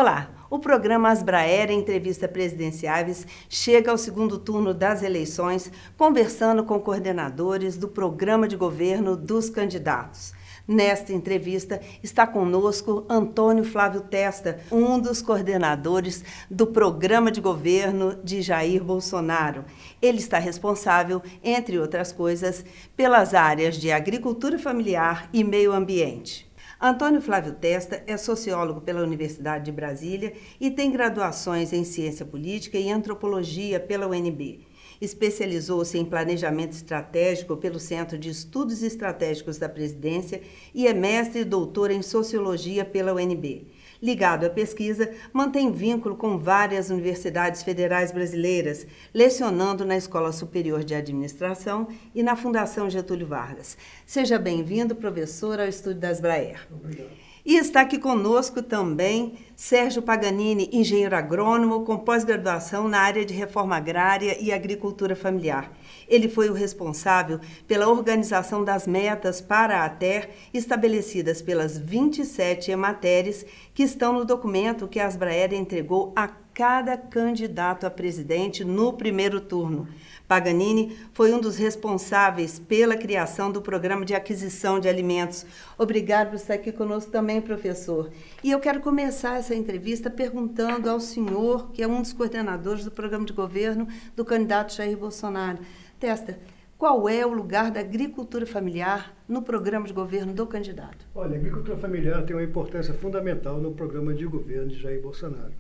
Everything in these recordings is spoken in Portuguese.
Olá, o programa Asbraer Entrevista Presidenciáveis chega ao segundo turno das eleições, conversando com coordenadores do programa de governo dos candidatos. Nesta entrevista está conosco Antônio Flávio Testa, um dos coordenadores do programa de governo de Jair Bolsonaro. Ele está responsável, entre outras coisas, pelas áreas de agricultura familiar e meio ambiente. Antônio Flávio Testa é sociólogo pela Universidade de Brasília e tem graduações em Ciência Política e Antropologia pela UNB. Especializou-se em Planejamento Estratégico pelo Centro de Estudos Estratégicos da Presidência e é mestre e doutor em Sociologia pela UNB. Ligado à pesquisa, mantém vínculo com várias universidades federais brasileiras, lecionando na Escola Superior de Administração e na Fundação Getúlio Vargas. Seja bem-vindo, professor, ao Estúdio da Asbraer. Obrigado. E está aqui conosco também Sérgio Paganini, engenheiro agrônomo com pós-graduação na área de reforma agrária e agricultura familiar. Ele foi o responsável pela organização das metas para a TER estabelecidas pelas 27 EMATERs que estão no documento que a Asbraer entregou a cada candidato a presidente no primeiro turno. Paganini foi um dos responsáveis pela criação do Programa de Aquisição de Alimentos. Obrigado por estar aqui conosco também, professor. E eu quero começar essa entrevista perguntando ao senhor, que é um dos coordenadores do Programa de Governo do candidato Jair Bolsonaro. Testa, qual é o lugar da agricultura familiar no Programa de Governo do candidato? Olha, a agricultura familiar tem uma importância fundamental no Programa de Governo de Jair Bolsonaro.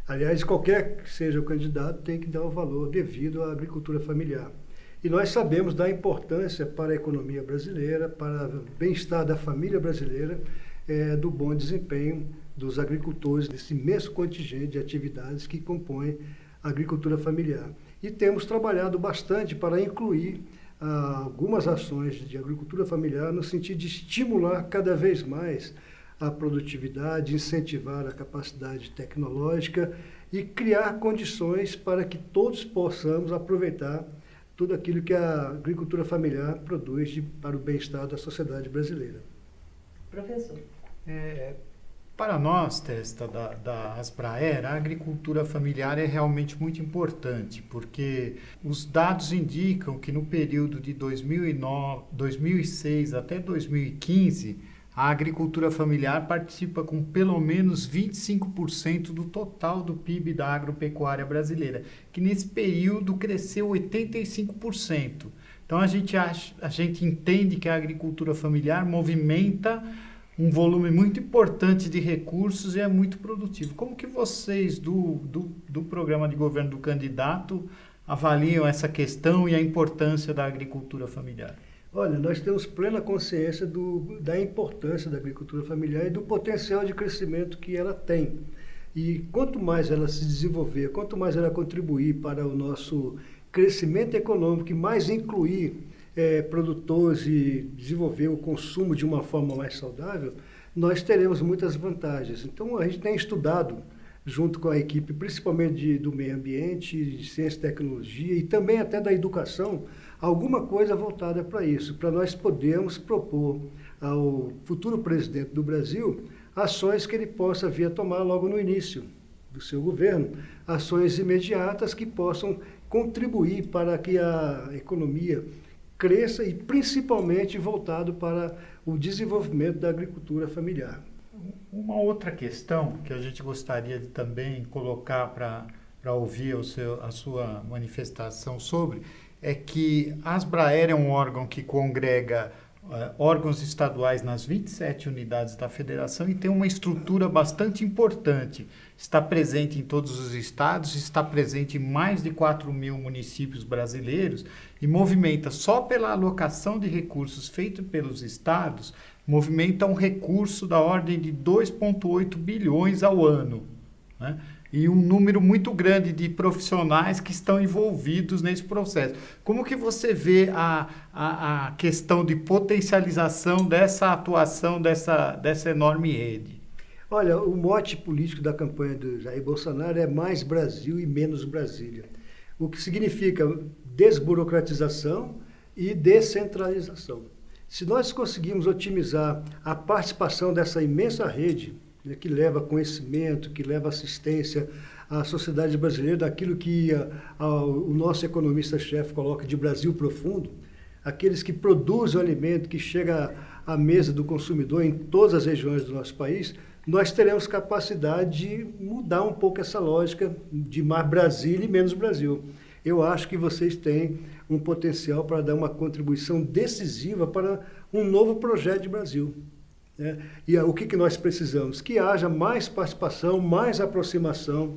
Aliás, qualquer que seja o candidato tem que dar o valor devido à agricultura familiar. E nós sabemos da importância para a economia brasileira, para o bem-estar da família brasileira, do bom desempenho dos agricultores, desse imenso contingente de atividades que compõem a agricultura familiar. E temos trabalhado bastante para incluir algumas ações de agricultura familiar no sentido de estimular cada vez mais a produtividade, incentivar a capacidade tecnológica e criar condições para que todos possamos aproveitar tudo aquilo que a agricultura familiar produz para o bem-estar da sociedade brasileira. Professor. Para nós, Testa, da Asbraer, a agricultura familiar é realmente muito importante, porque os dados indicam que no período de 2006 até 2015, a agricultura familiar participa com pelo menos 25% do total do PIB da agropecuária brasileira, que nesse período cresceu 85%. Então a gente entende que a agricultura familiar movimenta um volume muito importante de recursos e é muito produtivo. Como que vocês do programa de governo do candidato avaliam essa questão e a importância da agricultura familiar? Olha, nós temos plena consciência da importância da agricultura familiar e do potencial de crescimento que ela tem. E quanto mais ela se desenvolver, quanto mais ela contribuir para o nosso crescimento econômico e mais incluir produtores e desenvolver o consumo de uma forma mais saudável, nós teremos muitas vantagens. Então, a gente tem estudado, junto com a equipe, principalmente do meio ambiente, de ciência e tecnologia e também até da educação, alguma coisa voltada para isso, para nós podermos propor ao futuro presidente do Brasil ações que ele possa vir a tomar logo no início do seu governo, ações imediatas que possam contribuir para que a economia cresça e principalmente voltado para o desenvolvimento da agricultura familiar. Uma outra questão que a gente gostaria de também colocar para ouvir a sua manifestação sobre é que a Asbraer é um órgão que congrega órgãos estaduais nas 27 unidades da federação e tem uma estrutura bastante importante. Está presente em todos os estados, está presente em mais de 4.000 municípios brasileiros e movimenta, só pela alocação de recursos feito pelos estados, movimenta um recurso da ordem de 2,8 bilhões ao ano, né? E um número muito grande de profissionais que estão envolvidos nesse processo. Como que você vê a questão de potencialização dessa atuação, dessa enorme rede? Olha, o mote político da campanha do Jair Bolsonaro é mais Brasil e menos Brasília, o que significa desburocratização e descentralização. Se nós conseguirmos otimizar a participação dessa imensa rede né, que leva conhecimento, que leva assistência à sociedade brasileira, daquilo que o nosso economista-chefe coloca de Brasil profundo, aqueles que produzem o alimento que chega à mesa do consumidor em todas as regiões do nosso país, nós teremos capacidade de mudar um pouco essa lógica de mais Brasília e menos Brasil. Eu acho que vocês têm um potencial para dar uma contribuição decisiva para um novo projeto de Brasil, né? E o que nós precisamos? Que haja mais participação, mais aproximação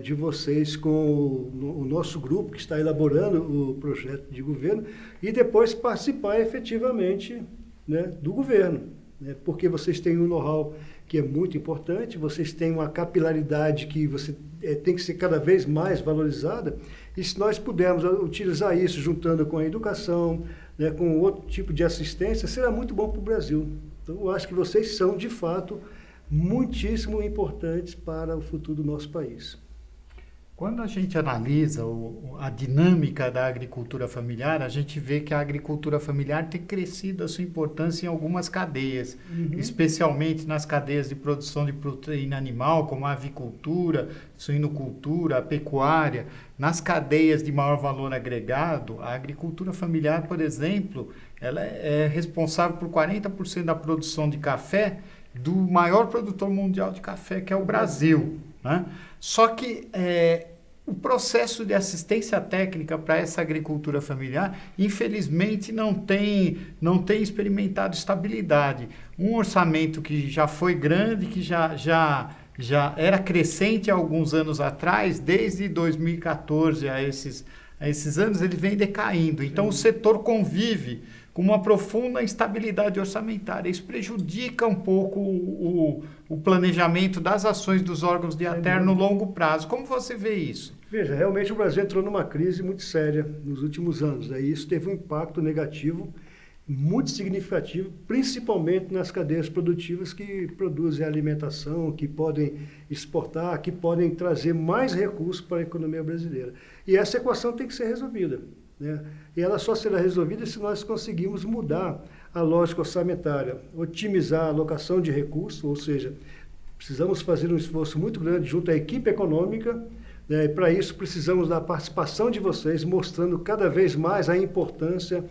de vocês com o nosso grupo que está elaborando o projeto de governo e depois participar efetivamente, né, do governo, né? Porque vocês têm um know-how que é muito importante, vocês têm uma capilaridade que você tem que ser cada vez mais valorizada, e se nós pudermos utilizar isso juntando com a educação, né, com outro tipo de assistência, será muito bom para o Brasil. Então, eu acho que vocês são, de fato, muitíssimo importantes para o futuro do nosso país. Quando a gente analisa a dinâmica da agricultura familiar, a gente vê que a agricultura familiar tem crescido a sua importância em algumas cadeias, especialmente nas cadeias de produção de proteína animal, como a avicultura, suinocultura, a pecuária. Nas cadeias de maior valor agregado, a agricultura familiar, por exemplo, ela é responsável por 40% da produção de café do maior produtor mundial de café, que é o Brasil, né? Só que o processo de assistência técnica para essa agricultura familiar, infelizmente, não tem experimentado estabilidade. Um orçamento que já foi grande, que já era crescente há alguns anos atrás, desde 2014 a esses anos, ele vem decaindo. Então, o setor convive com uma profunda instabilidade orçamentária. Isso prejudica um pouco o planejamento das ações dos órgãos de ATER no longo prazo. Como você vê isso? Veja, realmente o Brasil entrou numa crise muito séria nos últimos anos, né? E isso teve um impacto negativo muito significativo, principalmente nas cadeias produtivas que produzem alimentação, que podem exportar, que podem trazer mais recursos para a economia brasileira. E essa equação tem que ser resolvida, né? E ela só será resolvida se nós conseguirmos mudar a lógica orçamentária, otimizar a alocação de recursos, ou seja, precisamos fazer um esforço muito grande junto à equipe econômica, né? E para isso precisamos da participação de vocês, mostrando cada vez mais a importância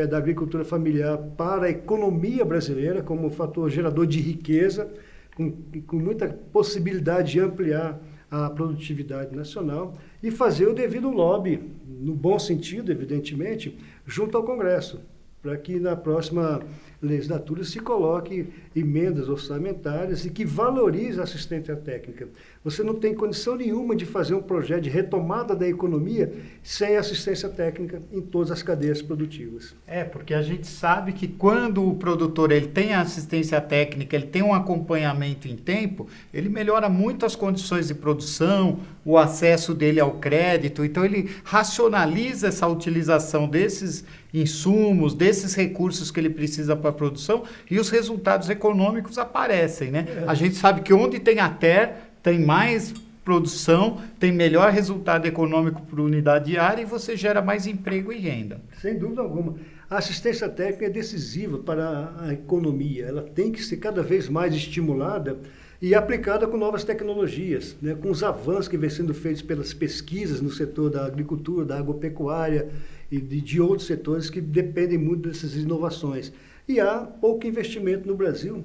da agricultura familiar para a economia brasileira como um fator gerador de riqueza, com muita possibilidade de ampliar a produtividade nacional e fazer o devido lobby, no bom sentido, evidentemente, junto ao Congresso, para que na próxima legislatura se coloque emendas orçamentárias e que valorize a assistência técnica. Você não tem condição nenhuma de fazer um projeto de retomada da economia sem assistência técnica em todas as cadeias produtivas. Porque a gente sabe que quando o produtor ele tem a assistência técnica, ele tem um acompanhamento em tempo, ele melhora muito as condições de produção, o acesso dele ao crédito, então ele racionaliza essa utilização desses insumos, desses recursos que ele precisa para a produção e os resultados econômicos aparecem, né? A gente sabe que onde tem ATER, tem mais produção, tem melhor resultado econômico por unidade diária e você gera mais emprego e renda. Sem dúvida alguma. A assistência técnica é decisiva para a economia. Ela tem que ser cada vez mais estimulada e aplicada com novas tecnologias, né? Com os avanços que vêm sendo feitos pelas pesquisas no setor da agricultura, da agropecuária e de outros setores que dependem muito dessas inovações. E há pouco investimento no Brasil,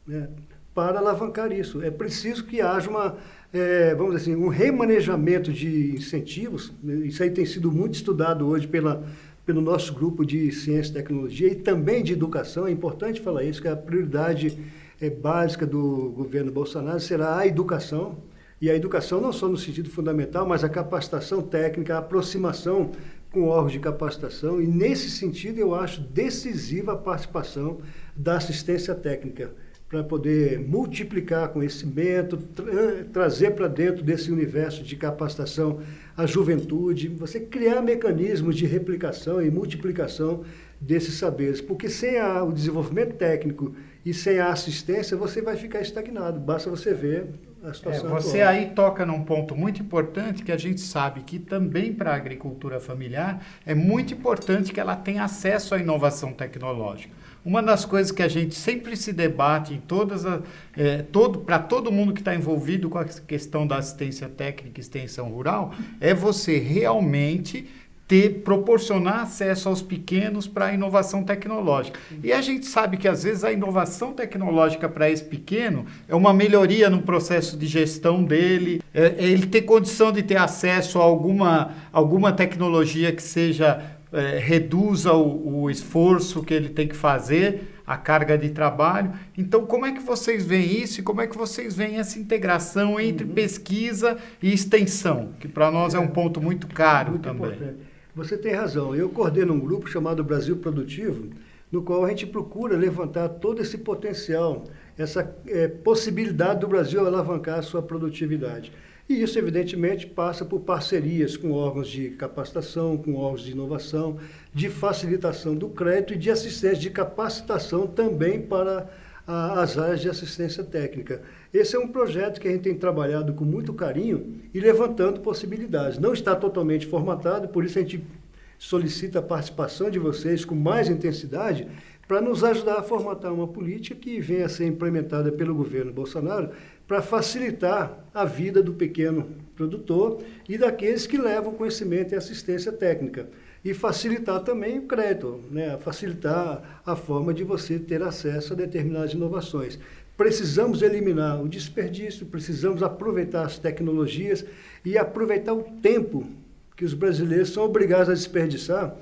né, para alavancar isso. É preciso que haja vamos dizer assim, um remanejamento de incentivos. Isso aí tem sido muito estudado hoje pelo nosso grupo de ciência e tecnologia e também de educação. É importante falar isso, que a prioridade básica do governo Bolsonaro será a educação. E a educação não só no sentido fundamental, mas a capacitação técnica, a aproximação com órgãos de capacitação. E nesse sentido eu acho decisiva a participação da assistência técnica, para poder multiplicar conhecimento, trazer para dentro desse universo de capacitação a juventude, você criar mecanismos de replicação e multiplicação desses saberes, porque sem o desenvolvimento técnico e sem a assistência, você vai ficar estagnado. Basta você ver a situação Você atual. aí toca num ponto muito importante que a gente sabe que também para a agricultura familiar é muito importante que ela tenha acesso à inovação tecnológica. Uma das coisas que a gente sempre se debate em para todo mundo que está envolvido com a questão da assistência técnica e extensão rural é você realmente proporcionar acesso aos pequenos para a inovação tecnológica. E a gente sabe que, às vezes, a inovação tecnológica para esse pequeno é uma melhoria no processo de gestão dele, ele ter condição de ter acesso a alguma tecnologia que reduza o esforço que ele tem que fazer, a carga de trabalho. Então, como é que vocês veem isso e como é que vocês veem essa integração entre pesquisa e extensão, que para nós é um ponto muito caro Muito também. importante. Você tem razão. Eu coordeno um grupo chamado Brasil Produtivo, no qual a gente procura levantar todo esse potencial, essa possibilidade do Brasil alavancar a sua produtividade. E isso, evidentemente, passa por parcerias com órgãos de capacitação, com órgãos de inovação, de facilitação do crédito e de assistência, de capacitação também para as áreas de assistência técnica. Esse é um projeto que a gente tem trabalhado com muito carinho e levantando possibilidades. Não está totalmente formatado, por isso a gente solicita a participação de vocês com mais intensidade para nos ajudar a formatar uma política que venha a ser implementada pelo governo Bolsonaro para facilitar a vida do pequeno produtor e daqueles que levam conhecimento e assistência técnica. E facilitar também o crédito, né? Facilitar a forma de você ter acesso a determinadas inovações. Precisamos eliminar o desperdício, precisamos aproveitar as tecnologias e aproveitar o tempo que os brasileiros são obrigados a desperdiçar,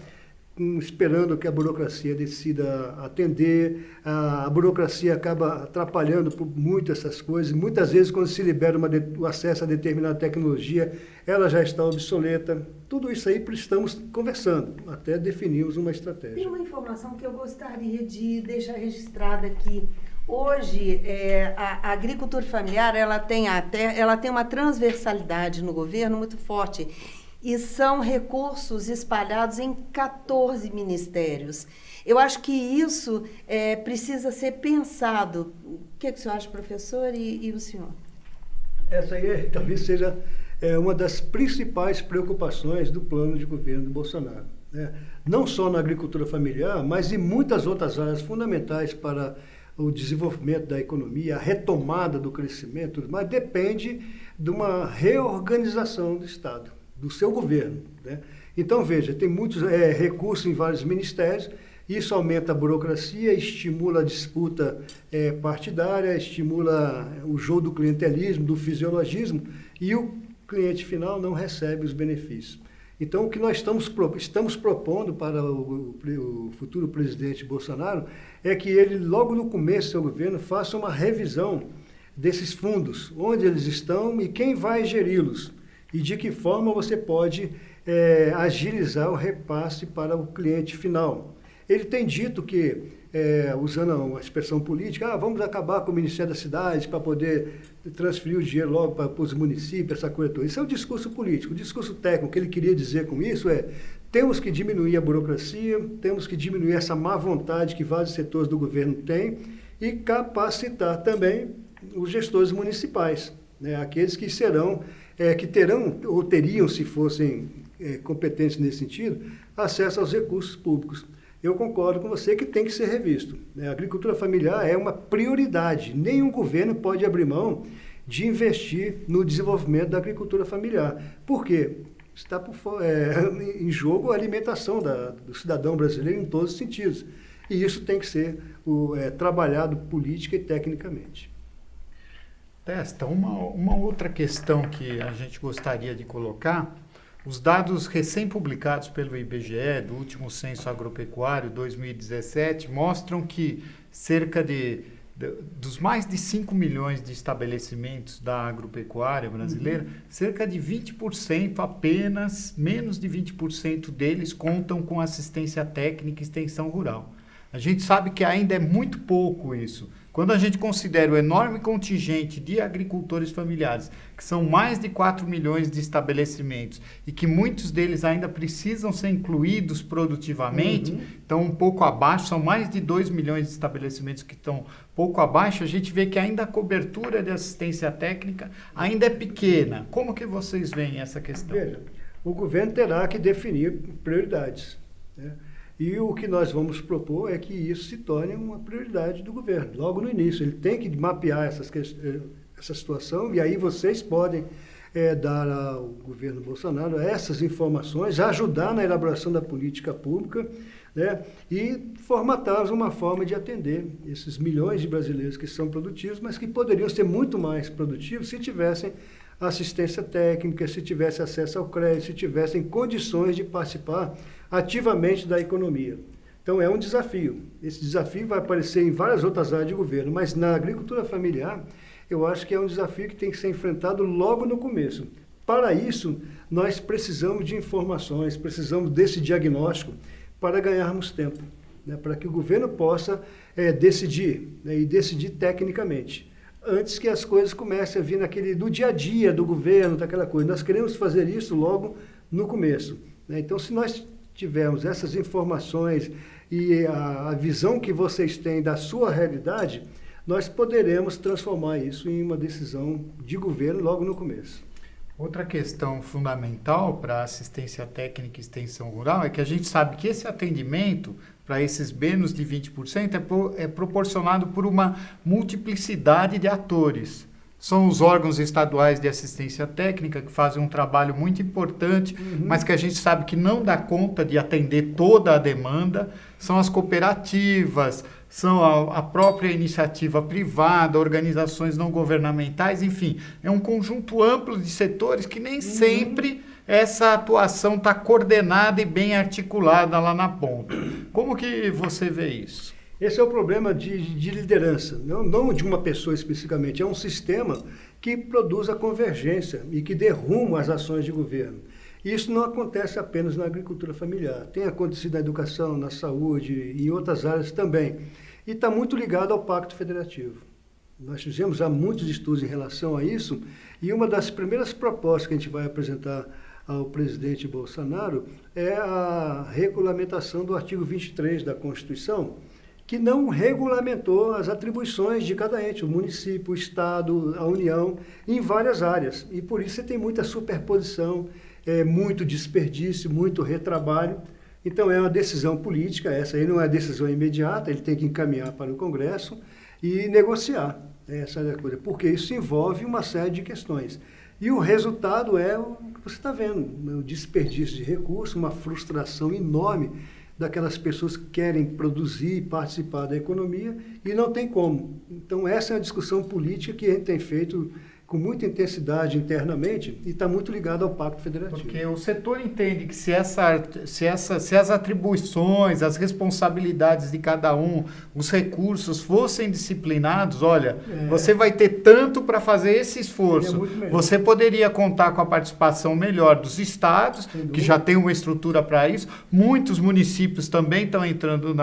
esperando que a burocracia decida atender. A burocracia acaba atrapalhando muito essas coisas. Muitas vezes, quando se libera o acesso a determinada tecnologia, ela já está obsoleta. Tudo isso aí estamos conversando, até definirmos uma estratégia. Tem uma informação que eu gostaria de deixar registrada aqui. Hoje, a agricultura familiar ela tem uma transversalidade no governo muito forte. E são recursos espalhados em 14 ministérios. Eu acho que isso precisa ser pensado. O que o senhor acha, professor, e o senhor? Essa aí talvez seja uma das principais preocupações do plano de governo do Bolsonaro, né? Não só na agricultura familiar, mas em muitas outras áreas fundamentais para o desenvolvimento da economia, a retomada do crescimento, mas depende de uma reorganização do Estado, do seu governo, né? Então, veja, tem muitos recursos em vários ministérios, isso aumenta a burocracia, estimula a disputa partidária, estimula o jogo do clientelismo, do fisiologismo, e o cliente final não recebe os benefícios. Então, o que nós estamos propondo para o futuro presidente Bolsonaro é que ele, logo no começo do seu governo, faça uma revisão desses fundos, onde eles estão e quem vai geri-los, e de que forma você pode agilizar o repasse para o cliente final. Ele tem dito que, usando a expressão política, vamos acabar com o Ministério das Cidades para poder transferir o dinheiro logo para os municípios, essa coisa toda. Isso é o discurso político. O discurso técnico que ele queria dizer com isso temos que diminuir a burocracia, temos que diminuir essa má vontade que vários setores do governo têm e capacitar também os gestores municipais, né? Aqueles que que terão ou teriam, se fossem competentes nesse sentido, acesso aos recursos públicos. Eu concordo com você que tem que ser revisto, né? A agricultura familiar é uma prioridade. Nenhum governo pode abrir mão de investir no desenvolvimento da agricultura familiar. Por quê? Está em jogo a alimentação do cidadão brasileiro em todos os sentidos. E isso tem que ser trabalhado política e tecnicamente. Testa, uma outra questão que a gente gostaria de colocar, os dados recém-publicados pelo IBGE, do último Censo Agropecuário 2017, mostram que dos mais de 5 milhões de estabelecimentos da agropecuária brasileira, cerca de 20%, apenas menos de 20% deles contam com assistência técnica e extensão rural. A gente sabe que ainda é muito pouco isso. Quando a gente considera o enorme contingente de agricultores familiares, que são mais de 4 milhões de estabelecimentos e que muitos deles ainda precisam ser incluídos produtivamente, estão um pouco abaixo, são mais de 2 milhões de estabelecimentos que estão pouco abaixo, a gente vê que ainda a cobertura de assistência técnica ainda é pequena. Como que vocês veem essa questão? Veja, o governo terá que definir prioridades, né? E o que nós vamos propor é que isso se torne uma prioridade do governo. Logo no início, ele tem que mapear essa situação, e aí vocês podem dar ao governo Bolsonaro essas informações, ajudar na elaboração da política pública, né, e formatar uma forma de atender esses milhões de brasileiros que são produtivos, mas que poderiam ser muito mais produtivos se tivessem assistência técnica, se tivessem acesso ao crédito, se tivessem condições de participar ativamente da economia. Então é um desafio. Esse desafio vai aparecer em várias outras áreas de governo, mas na agricultura familiar eu acho que é um desafio que tem que ser enfrentado logo no começo. Para isso, nós precisamos de informações, precisamos desse diagnóstico para ganharmos tempo, né, para que o governo possa decidir, né, e decidir tecnicamente, antes que as coisas comecem a vir no dia a dia do governo, daquela coisa. Nós queremos fazer isso logo no começo, né? Então, se nós tivermos essas informações e a visão que vocês têm da sua realidade, nós poderemos transformar isso em uma decisão de governo logo no começo. Outra questão fundamental para a assistência técnica e extensão rural é que a gente sabe que esse atendimento para esses menos de 20% é proporcionado por uma multiplicidade de atores. São os órgãos estaduais de assistência técnica que fazem um trabalho muito importante, mas que a gente sabe que não dá conta de atender toda a demanda. São as cooperativas, são a própria iniciativa privada, organizações não governamentais, enfim, é um conjunto amplo de setores que nem sempre essa atuação está coordenada e bem articulada lá na ponta. Como que você vê isso? Esse é o problema de liderança, não de uma pessoa especificamente, é um sistema que produz a convergência e que dê rumo às ações de governo. E isso não acontece apenas na agricultura familiar, tem acontecido na educação, na saúde e em outras áreas também. E está muito ligado ao Pacto Federativo. Nós fizemos há muitos estudos em relação a isso, e uma das primeiras propostas que a gente vai apresentar ao presidente Bolsonaro é a regulamentação do artigo 23 da Constituição, que não regulamentou as atribuições de cada ente, o município, o Estado, a União, em várias áreas. E por isso você tem muita superposição, muito desperdício, muito retrabalho. Então é uma decisão política, essa aí não é decisão imediata, ele tem que encaminhar para o Congresso e negociar essa coisa, porque isso envolve uma série de questões. E o resultado é o que você está vendo, o desperdício de recursos, uma frustração enorme daquelas pessoas que querem produzir e participar da economia e não tem como. Então essa é uma discussão política que a gente tem feito com muita intensidade internamente e está muito ligado ao Pacto Federativo. Porque o setor entende que se as atribuições, as responsabilidades de cada um, os recursos fossem disciplinados, olha, você vai ter tanto para fazer esse esforço. Você poderia contar com a participação melhor dos estados, que já tem uma estrutura para isso. Muitos municípios também estão entrando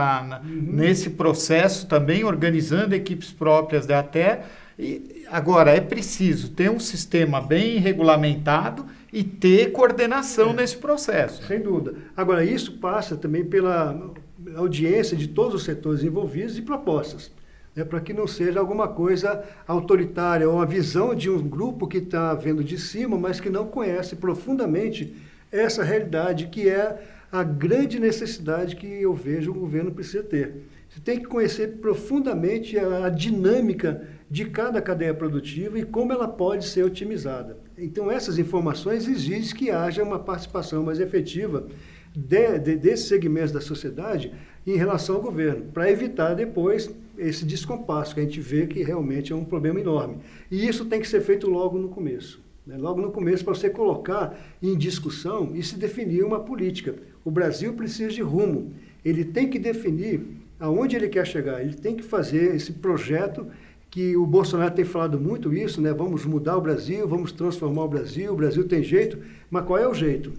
nesse processo, também organizando equipes próprias da ATE. E agora, é preciso ter um sistema bem regulamentado e ter coordenação nesse processo. Sem dúvida. Agora, isso passa também pela audiência de todos os setores envolvidos e propostas, né, para que não seja alguma coisa autoritária ou uma visão de um grupo que está vendo de cima, mas que não conhece profundamente essa realidade, que é a grande necessidade que eu vejo o governo precisa ter. Você tem que conhecer profundamente a dinâmica de cada cadeia produtiva e como ela pode ser otimizada. Então, essas informações exigem que haja uma participação mais efetiva desses segmentos da sociedade em relação ao governo, para evitar depois esse descompasso que a gente vê que realmente é um problema enorme. E isso tem que ser feito logo no começo. Logo no começo, para você colocar em discussão e se definir uma política. O Brasil precisa de rumo. Ele tem que definir aonde ele quer chegar. Ele tem que fazer esse projeto que o Bolsonaro tem falado muito isso, né? Vamos mudar o Brasil, vamos transformar o Brasil tem jeito. Mas qual é o jeito?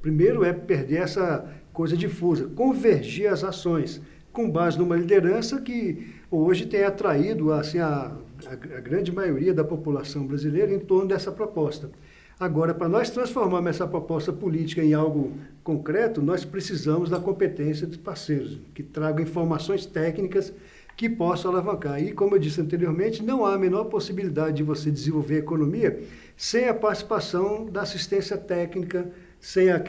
Primeiro é perder essa coisa difusa, convergir as ações com base numa liderança que hoje tem atraído assim, a grande maioria da população brasileira em torno dessa proposta. Agora, para nós transformarmos essa proposta política em algo concreto, nós precisamos da competência dos parceiros, que tragam informações técnicas que possam alavancar. E, como eu disse anteriormente, não há a menor possibilidade de você desenvolver a economia sem a participação da assistência técnica, sem a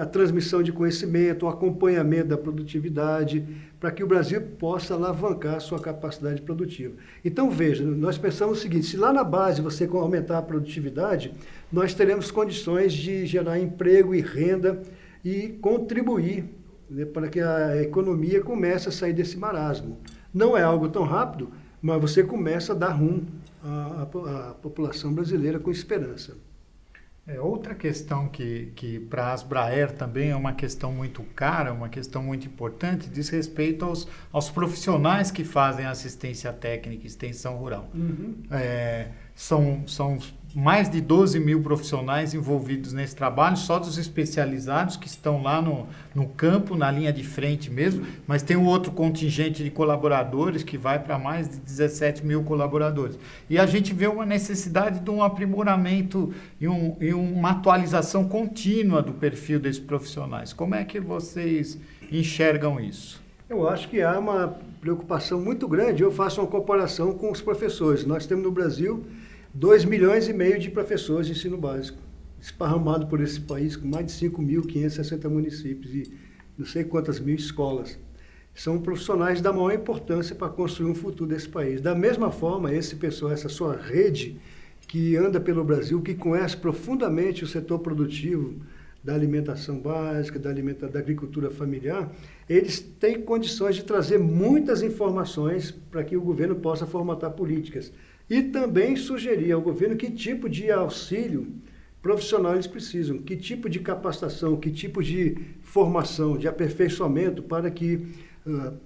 transmissão de conhecimento, o acompanhamento da produtividade, para que o Brasil possa alavancar a sua capacidade produtiva. Então, veja, nós pensamos o seguinte, se lá na base você aumentar a produtividade, nós teremos condições de gerar emprego e renda e contribuir, né, para que a economia comece a sair desse marasmo. Não é algo tão rápido, mas você começa a dar rumo à população brasileira com esperança. Outra questão que para a Asbraer também é uma questão muito cara, uma questão muito importante, diz respeito aos profissionais que fazem assistência técnica e extensão rural. Uhum. São mais de 12 mil profissionais envolvidos nesse trabalho, só dos especializados que estão lá no campo, na linha de frente mesmo, mas tem um outro contingente de colaboradores que vai para mais de 17 mil colaboradores. E a gente vê uma necessidade de um aprimoramento e uma atualização contínua do perfil desses profissionais. Como é que vocês enxergam isso? Eu acho que há uma preocupação muito grande. Eu faço uma comparação com os professores. Nós temos no Brasil 2,5 milhões de professores de ensino básico, esparramados por esse país, com mais de 5.560 municípios e não sei quantas mil escolas. São profissionais da maior importância para construir um futuro desse país. Da mesma forma, esse pessoal, essa sua rede que anda pelo Brasil, que conhece profundamente o setor produtivo, da alimentação básica, da agricultura familiar, eles têm condições de trazer muitas informações para que o governo possa formatar políticas. E também sugerir ao governo que tipo de auxílio profissional eles precisam, que tipo de capacitação, que tipo de formação, de aperfeiçoamento, para que,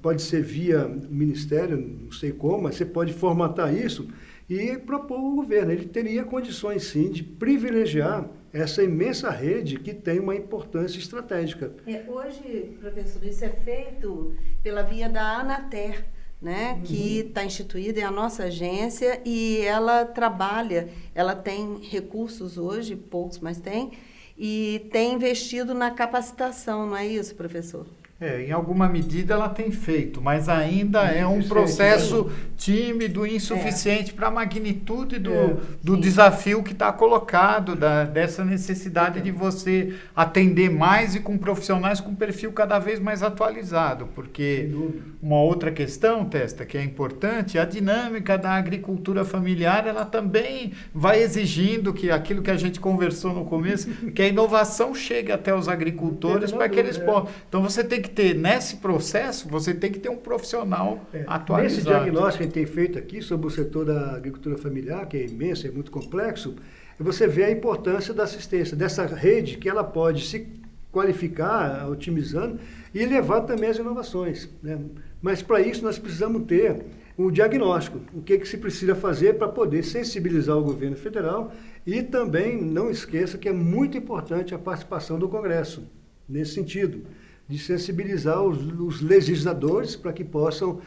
pode ser via ministério, não sei como, mas você pode formatar isso e propor ao governo. Ele teria condições, sim, de privilegiar essa imensa rede que tem uma importância estratégica. Hoje, professor, isso é feito pela via da Anater, né, que está instituída, é a nossa agência, e ela trabalha, ela tem recursos hoje, poucos, mas tem, e tem investido na capacitação, não é isso, professor? Em alguma medida ela tem feito, mas ainda é um processo tímido e insuficiente para a magnitude do desafio que está colocado, dessa necessidade de você atender mais e com profissionais com perfil cada vez mais atualizado, porque uma outra questão, Testa, que é importante, a dinâmica da agricultura familiar, ela também vai exigindo que aquilo que a gente conversou no começo, que a inovação chegue até os agricultores para que eles possam. Então você tem que ter, nesse processo, você tem que ter um profissional atualizado. Nesse diagnóstico que a gente tem feito aqui sobre o setor da agricultura familiar, que é imenso, é muito complexo, você vê a importância da assistência, dessa rede que ela pode se qualificar, otimizando, e levar também as inovações, né? Mas para isso nós precisamos ter um diagnóstico, o que se precisa fazer para poder sensibilizar o governo federal, e também não esqueça que é muito importante a participação do Congresso, nesse sentido, de sensibilizar os legisladores para que possam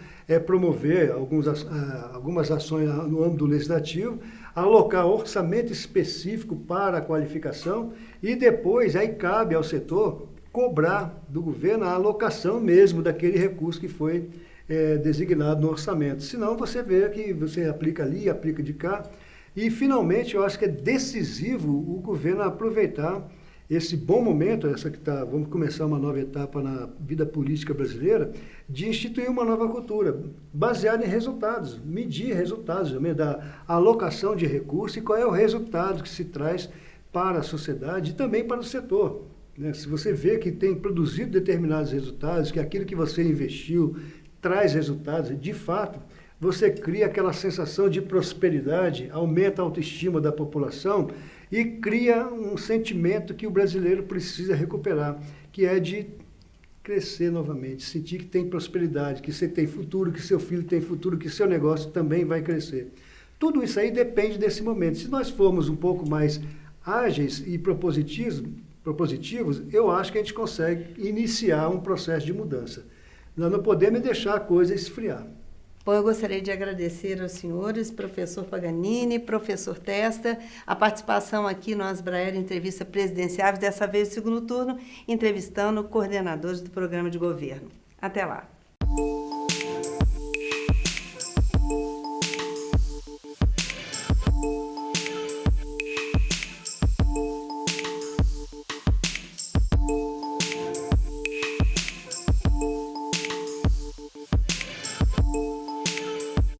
promover algumas ações no âmbito legislativo, alocar orçamento específico para a qualificação e depois aí cabe ao setor cobrar do governo a alocação mesmo daquele recurso que foi designado no orçamento. Senão você vê que você aplica ali, aplica de cá. E finalmente eu acho que é decisivo o governo aproveitar esse bom momento, vamos começar uma nova etapa na vida política brasileira, de instituir uma nova cultura, baseada em resultados, medir resultados também da alocação de recursos e qual é o resultado que se traz para a sociedade e também para o setor, né? Se você vê que tem produzido determinados resultados, que aquilo que você investiu traz resultados, de fato, você cria aquela sensação de prosperidade, aumenta a autoestima da população e cria um sentimento que o brasileiro precisa recuperar, que é de crescer novamente, sentir que tem prosperidade, que você tem futuro, que seu filho tem futuro, que seu negócio também vai crescer. Tudo isso aí depende desse momento. Se nós formos um pouco mais ágeis e propositivos, eu acho que a gente consegue iniciar um processo de mudança. Nós não podemos deixar a coisa esfriar. Bom, eu gostaria de agradecer aos senhores, professor Paganini, professor Testa, a participação aqui no Asbraer Entrevista Presidenciáveis, dessa vez no segundo turno, entrevistando coordenadores do programa de governo. Até lá.